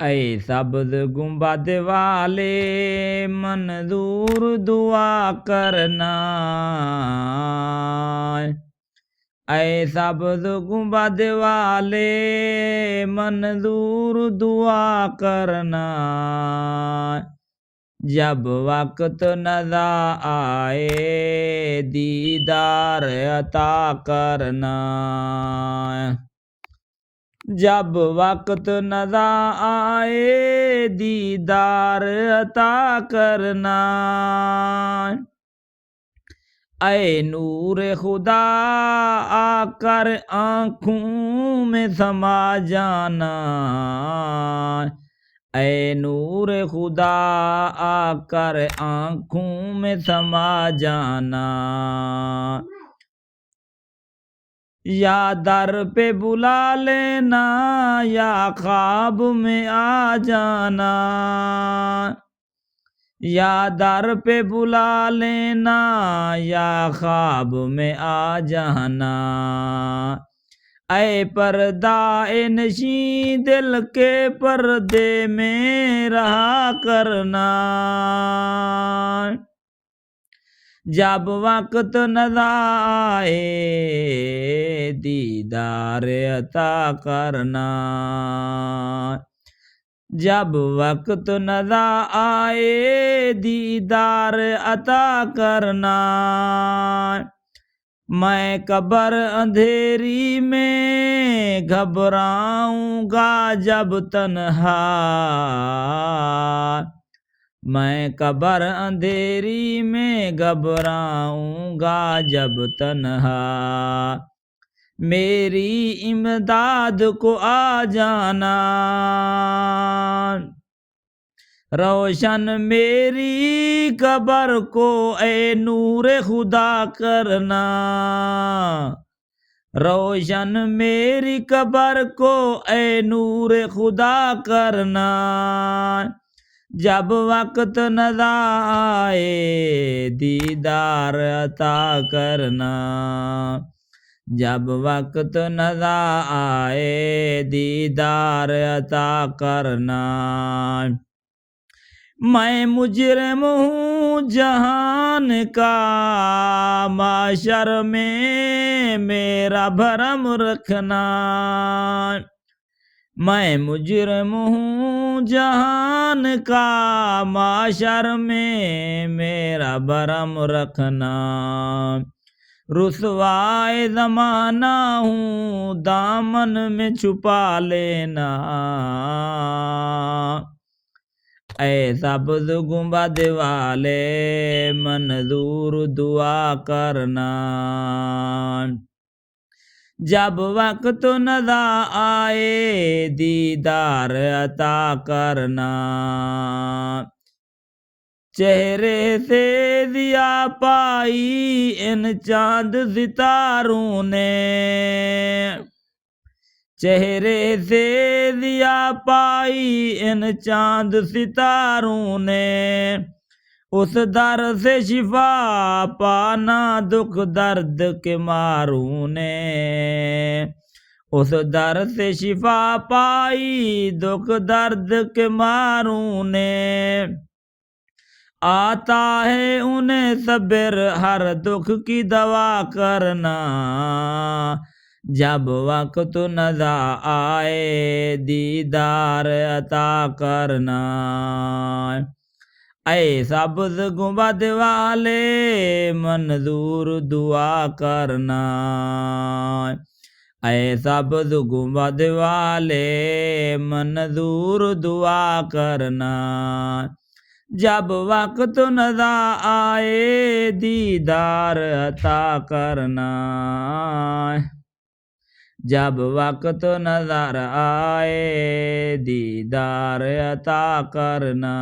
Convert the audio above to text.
اے سبز گنبد والے منظور دعا کرنا، اے سبز گنبد والے منظور دعا کرنا، جب وقت نظر آئے دیدار عطا کرنا، جب وقت نظر آئے دیدار عطا کرنا، اے نور خدا آ کر آنکھوں میں سما جانا، اے نور خدا آ کر آنکھوں میں سما جانا، یا در پہ بلا لینا یا خواب میں آ جانا، یا در پہ بلا لینا یا خواب میں آ جانا، اے پردہ نشین دل کے پردے میں رہا کرنا، جب وقت نظر آئے دیدار عطا کرنا، جب وقت نظر آئے دیدار عطا کرنا، میں قبر اندھیری میں گھبراؤں گا جب تنہا، میں قبر اندھیری میں گھبراؤں گا جب تنہا، میری امداد کو آ جانا، روشن میری قبر کو اے نور خدا کرنا، روشن میری قبر کو اے نور خدا کرنا، جب وقت نظر آئے دیدار عطا کرنا، جب وقت نظر آئے دیدار عطا کرنا، میں مجرم ہوں جہان کا معاشر میں میرا بھرم رکھنا، میں مجرم ہوں جہان کا معاشر میں میرا بھرم رکھنا، رسوائے زمانہ ہوں دامن میں چھپا لینا، اے سبز گنبد والے منظور دعا کرنا، جب وقت نظر آئے دیدار عطا کرنا، چہرے سے ضیا پائی ان چاند ستاروں نے، چہرے سے ضیا پائی ان چاند ستاروں نے، اس در سے شفا پانا دکھ درد کے ماروں نے، اس در سے شفا پائی دکھ درد کے ماروں نے، آتا ہے انہیں صبر ہر دکھ کی دوا کرنا، جب وقت نظر آئے دیدار عطا کرنا، اے سبز گنبد والے منظور دعا کرنا، اے سبز گنبد والے منظور دعا کرنا، جب وقت نظر آئے دیدار عطا کرنا، جب وقت نظر آئے دیدار عطا کرنا۔